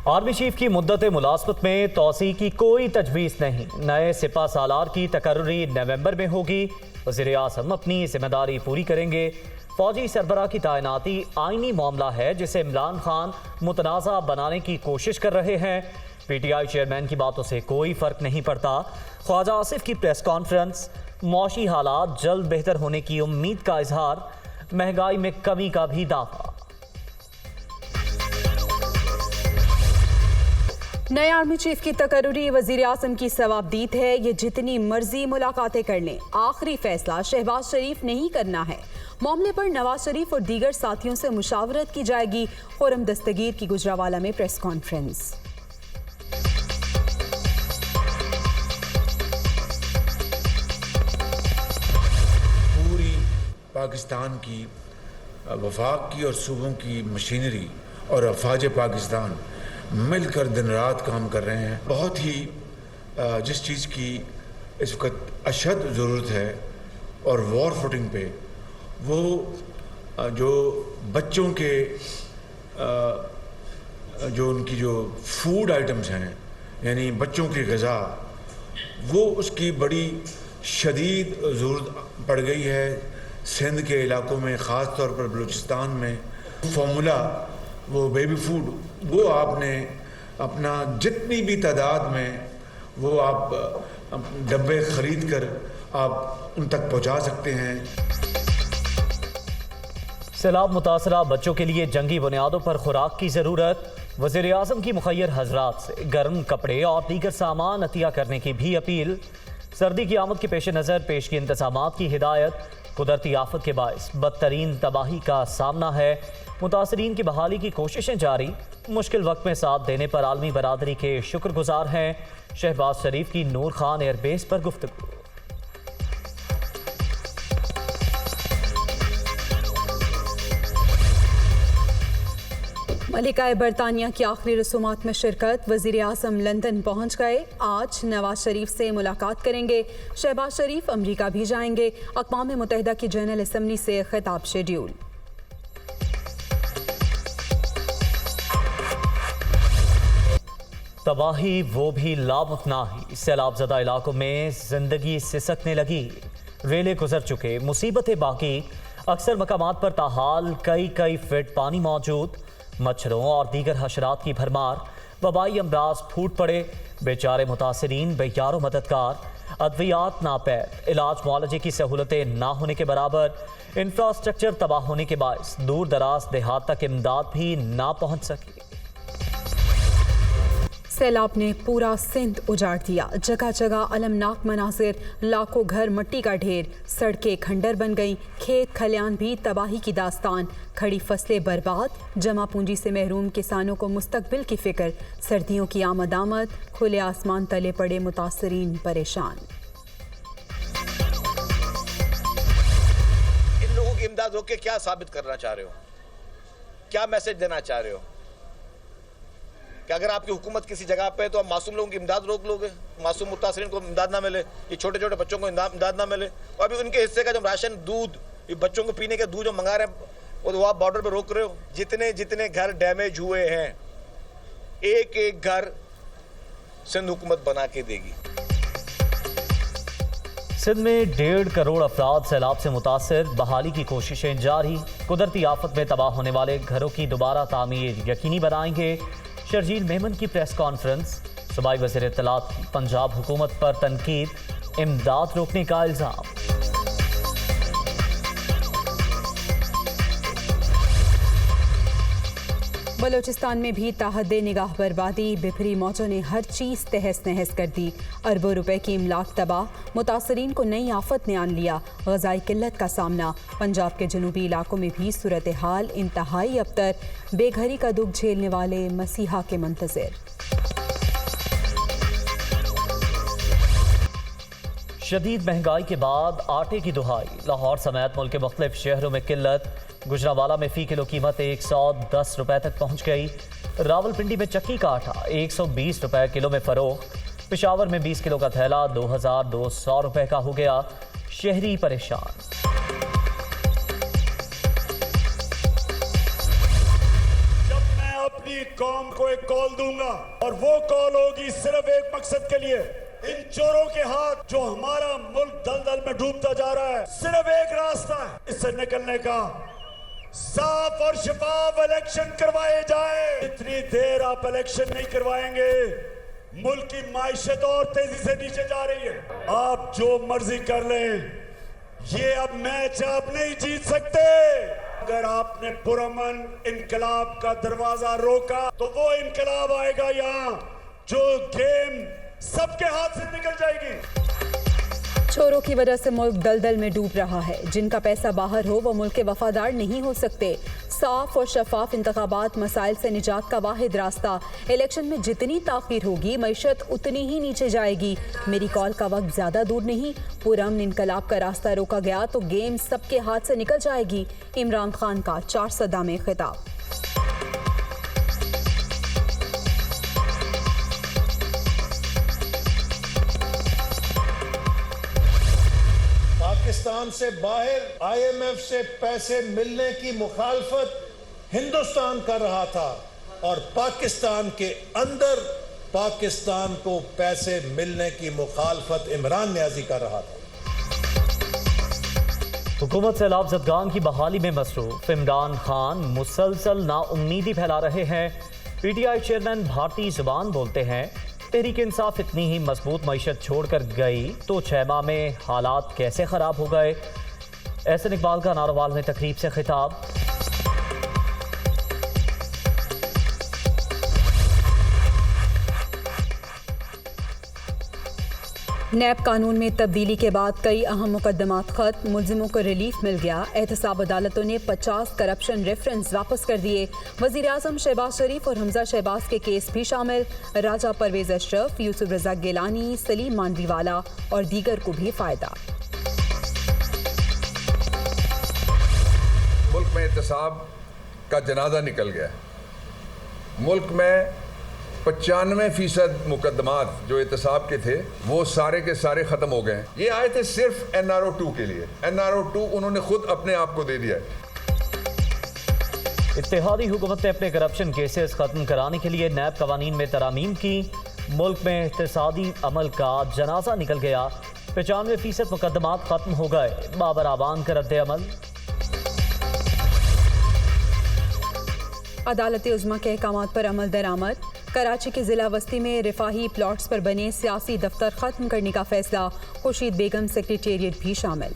Army chief की मुद्दत मुलाजमत में तोसी की कोई तजवीज़ नहीं। नए सिपा सालार की तकर्री नवंबर में होगी। वज़ीर आज़म अपनी जिम्मेदारी पूरी करेंगे। फौजी सरबराह की तैनाती आईनी मामला है जिसे इमरान खान मुतनाज़ा बनाने की कोशिश कर रहे हैं। PTI चेयरमैन की बातों से कोई फ़र्क नहीं पड़ता। ख्वाजा आसिफ की प्रेस कॉन्फ्रेंस, मौशी हालात जल्द बेहतर होने की उम्मीद का इजहार, महंगाई में कमी का भी दावा। नए आर्मी चीफ की तकर्री वजीर आज़म की सवाबदीद है। ये जितनी मर्जी मुलाकातें कर लें, आखिरी फैसला शहबाज शरीफ ने ही करना है। मामले पर नवाज शरीफ और दीगर साथियों से मुशावरत की जाएगी। खुर्रम दस्तगीर की गुजरावाला में प्रेस कॉन्फ्रेंस। पूरी पाकिस्तान की वफाक की और सूबों की मशीनरी और अफवाज पाकिस्तान मिलकर दिन रात काम कर रहे हैं। बहुत ही जिस चीज़ की इस वक्त अशद ज़रूरत है और वॉर फुटिंग पे वो जो बच्चों के जो उनकी जो फूड आइटम्स हैं, यानी बच्चों की ग़िज़ा, वो उसकी बड़ी शदीद ज़रूरत पड़ गई है। सिंध के इलाकों में, ख़ास तौर पर बलूचिस्तान में फार्मूला, वो बेबी फूड, वो आपने अपना जितनी भी तादाद में वो आप डब्बे ख़रीद कर आप उन तक पहुंचा सकते हैं। सैलाब मुतासरा बच्चों के लिए जंगी बुनियादों पर खुराक की ज़रूरत। वज़ीर आज़म की मुखय्यर हजरात से गर्म कपड़े और दीगर सामान अतिया करने की भी अपील। सर्दी की आमद के पेश नज़र पेशगी इंतज़ामात की हिदायत। कुदरती आफत के बायस बदतरीन तबाही का सामना है। मुतासरीन की बहाली की कोशिशें जारी। मुश्किल वक्त में साथ देने पर आलमी बरादरी के शुक्रगुजार हैं। शहबाज शरीफ की नूर खान एयरबेस पर गुफ्तगू। मलिका बरतानिया की आखिरी रसूमात में शिरकत। वज़ीर आज़म लंदन पहुंच गए। आज नवाज शरीफ से मुलाकात करेंगे। शहबाज शरीफ अमरीका भी जाएंगे। अक़वाम मुत्तहिदा की जनरल असम्बली से खिताब शेड्यूल। तबाही वो भी लामुतनाही। सैलाब ज़दा इलाकों में जिंदगी सिसकने लगी। रेले गुजर चुके, मुसीबतें बाकी। अक्सर मकामात पर ताहाल कई फीट पानी मौजूद। मच्छरों और दीगर हशरात की भरमार। वबाई अमराज फूट पड़े। बेचारे मुतासरीन बेयारो मददगार। अद्वियात नापैद। इलाज मुआलजे की सहूलतें ना होने के बराबर। इंफ्रास्ट्रक्चर तबाह होने के बायस दूर दराज देहात तक इमदाद भी ना पहुँच सकी। सैलाब ने पूरा सिंध उजाड़ दिया। जगह जगह अलमनाक मनाजिर, लाखों घर मट्टी का ढेर, सड़कें खंडर बन गईं, खेत खलियान भी तबाही की दास्तान। खड़ी फसलें बर्बाद, जमा पूंजी से महरूम किसानों को मुस्तकबिल की फिक्र। सर्दियों की आमद, खुले आसमान तले पड़े मुतासरीन परेशान। इन लोगों की इमदाद होकर क्या साबित करना चाह रहे हो? क्या मैसेज देना चाह रहे हो? कि अगर आपकी हुकूमत किसी जगह पे है तो आप मासूम लोगों की इमदाद रोक लोगे, मासूम मुतासरीन को इमदाद ना मिले, ये छोटे छोटे बच्चों को इमदाद ना मिले, और अभी उनके हिस्से का जो राशन, दूध, ये बच्चों को पीने का दूध जो मंगा रहे हैं वो आप बॉर्डर पे रोक रहे हो। जितने जितने घर डैमेज हुए हैं, एक एक घर सिंध हुकूमत बना के देगी। सिंध में 1.5 करोड़ अफराद सैलाब से मुतासर। बहाली की कोशिशें जारी। कुदरती आफत में तबाह होने वाले घरों की दोबारा तामीर यकीनी बनाएंगे। शर्जील मेमन की प्रेस कॉन्फ्रेंस। सूबाई वज़ीर इत्तलात की पंजाब हुकूमत पर तनकीद। इमदाद रोकने का इल्ज़ाम। बलूचिस्तान में भी ताहद्दे निगाह बर्बादी। बिफरी मौजों ने हर चीज़ तहस नहस कर दी। अरबों रुपए की इमलाक तबाह। मुतासरीन को नई आफत ने आन लिया। ग़ज़ाई किल्लत का सामना। पंजाब के जनूबी इलाकों में भी सूरत हाल इंतहाई अबतर। बेघरी का दुख झेलने वाले मसीहा के मुंतज़िर। शदीद महंगाई के बाद आटे की दुहाई। लाहौर समेत मुल्क के मुख्तलिफ शहरों में किल्लत। गुजरावाला में फ़ी किलो कीमत 110 रुपए तक पहुँच गई। रावलपिंडी में चक्की का आटा 120 रुपए किलो में फ़रोख्त। पेशावर में 20 किलो का थैला 2200 रुपए का हो गया। शहरी परेशान। अपनी कौम को एक कॉल दूंगा और वो कॉल होगी सिर्फ एक मकसद के लिए, इन चोरों के हाथ जो हमारा मुल्क दलदल में डूबता जा रहा है। सिर्फ एक रास्ता है इससे निकलने का, साफ और शफाफ इलेक्शन करवाए जाए। इतनी देर आप इलेक्शन नहीं करवाएंगे, मुल्क की माइशत और तेजी से नीचे जा रही है। आप जो मर्जी कर लें, ये अब मैच आप नहीं जीत सकते। अगर आपने पुरअमन इनकलाब का दरवाजा रोका तो वो इनकलाब आएगा यहाँ, जो गेम सबके हाथ से निकल जाएगी। चोरों की वजह से मुल्क दलदल में डूब रहा है। जिनका पैसा बाहर हो वो मुल्क के वफादार नहीं हो सकते। साफ और शफाफ इंतखाबात मसाइल से निजात का वाहिद रास्ता। इलेक्शन में जितनी ताखीर होगी मईशत उतनी ही नीचे जाएगी। मेरी कॉल का वक्त ज्यादा दूर नहीं। पुरअमन इनकलाब का रास्ता रोका गया तो गेम सबके हाथ से निकल जाएगी। इमरान खान का 4 सदा में खिताब। पाकिस्तान से बाहर IMF से पैसे मिलने की मुखालफत हिंदुस्तान कर रहा था और पाकिस्तान के अंदर पाकिस्तान को पैसे मिलने की मुखालफत इमरान नियाजी कर रहा था। हुकूमत सैलाब ज़दगान की बहाली में मसरूफ इमरान खान मुसलसल नाउम्मीदी फैला रहे हैं। PTI चेयरमैन भारतीय जुबान बोलते हैं, तहरीक इंसाफ इतनी ही मजबूत मईशत छोड़कर गई तो 6 माह में हालात कैसे ख़राब हो गए। एहसन इकबाल का नारोवाल में तकरीब से खिताब। नैब कानून में तब्दीली के बाद कई अहम मुकदमात खत्म, मुलजिमों को रिलीफ मिल गया। एहतसाब अदालतों ने 50 करप्शन रेफरेंस वापस कर दिए। वज़ीर आज़म शहबाज शरीफ और हमजा शहबाज के केस भी शामिल। राजा परवेज अशरफ, यूसुफ रज़ा गिलानी, सलीम मांडवीवाला और दीगर को भी फ़ायदा। मुल्क में एहतसाब का जनाजा निकल गया। मुल्क में 95% मुकदमात जो एहतसाब के थे वो सारे के सारे ख़त्म हो गए। ये आए थे सिर्फ NRO 2 के लिए। NRO 2 उन्होंने खुद अपने आप को दे दिया। इत्तेहादी हुकूमत ने अपने करप्शन केसेस ख़त्म कराने के लिए नैब कवानीन में तरामीम की। मुल्क में इक़्तिसादी अमल का जनाजा निकल गया। 95% मुकदमात ख़त्म हो गए। बाबर आवान का रद्द अमल। अदालत उज़्मा के अहकामात पर अमल दरामद। कराची के जिला वस्ती में रिफाही प्लॉट्स पर बने सियासी दफ्तर खत्म करने का फैसला। खुर्शीद बेगम सेक्रेटेरिएट भी शामिल।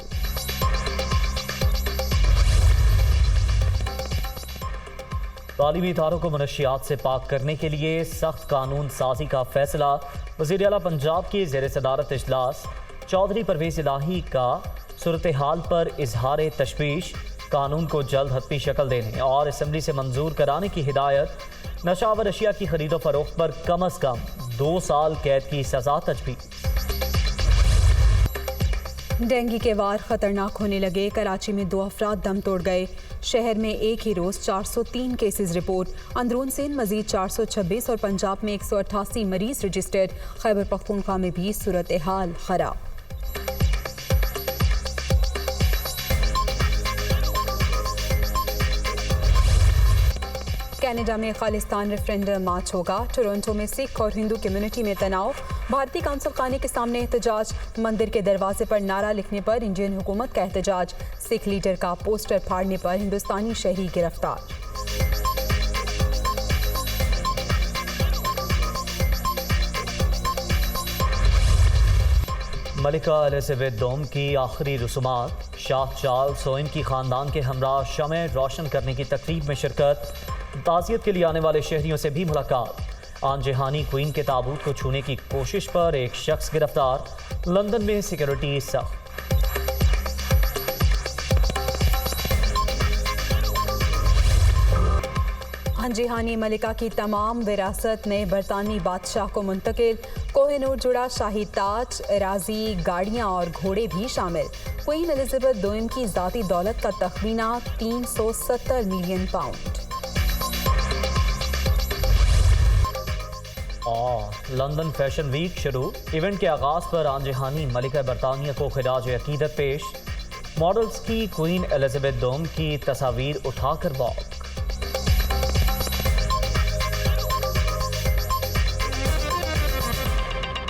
तालीमी इदारों को मनशियात से पाक करने के लिए सख्त कानून साजी का फैसला। वज़ीर आला पंजाब की ज़ेर सदारत इजलास। चौधरी परवेज इलाही का सूरत हाल पर इजहार तशवीश। कानून को जल्द हतमी शक्ल देने और असम्बली से मंजूर कराने की हिदायत। नशावर अशिया की खरीदो फरोख्त पर कम अज़ कम 2 साल कैद की सजा तजवीज़। डेंगू के वार खतरनाक होने लगे। कराची में 2 अफराद दम तोड़ गए। शहर में एक ही रोज़ 403 केसेस रिपोर्ट। अंदरून सिंध मजीद 426 और पंजाब में 188 मरीज रजिस्टर्ड। खैबर पख्तूनख्वा में भी सूरत हाल खराब। कनाडा में खालिस्तान रेफरेंडम मार्च होगा। टोरंटो में सिख और हिंदू कम्युनिटी में तनाव। भारतीय काउंसिल खाने के सामने एहतजाज। मंदिर के दरवाजे पर नारा लिखने पर इंडियन हुकूमत का एहतजाज। सिख लीडर का पोस्टर फाड़ने पर हिंदुस्तानी शहरी गिरफ्तार। मलिका एलिजाबेथ दोम की आखिरी रसूमात। शाह चार्ल्स और इनकी खानदान के हमरा शमे रोशन करने की तकरीब में शिरकत। ताज़ियत के लिए आने वाले शहरियों से भी मुलाकात। आन जहानी क्वीन के ताबूत को छूने की कोशिश पर एक शख्स गिरफ्तार। लंदन में सिक्योरिटी सख्त। जहानी मलिका की तमाम विरासत नए बरतानवी बादशाह को मुंतकिल। कोहिनूर जुड़ा शाही ताज, राजी, गाड़ियाँ और घोड़े भी शामिल। क्वीन एलिजाबेथ दोम की ज़ाती दौलत का तखमीना 370 मिलियन पाउंड। और लंदन फैशन वीक शुरू। इवेंट के आगाज पर आन जहानी मलिका बरतानिया को खिराज अकीदत पेश। मॉडल्स की क्वीन एलिजाबेथ दोम की तस्वीर उठाकर वॉक।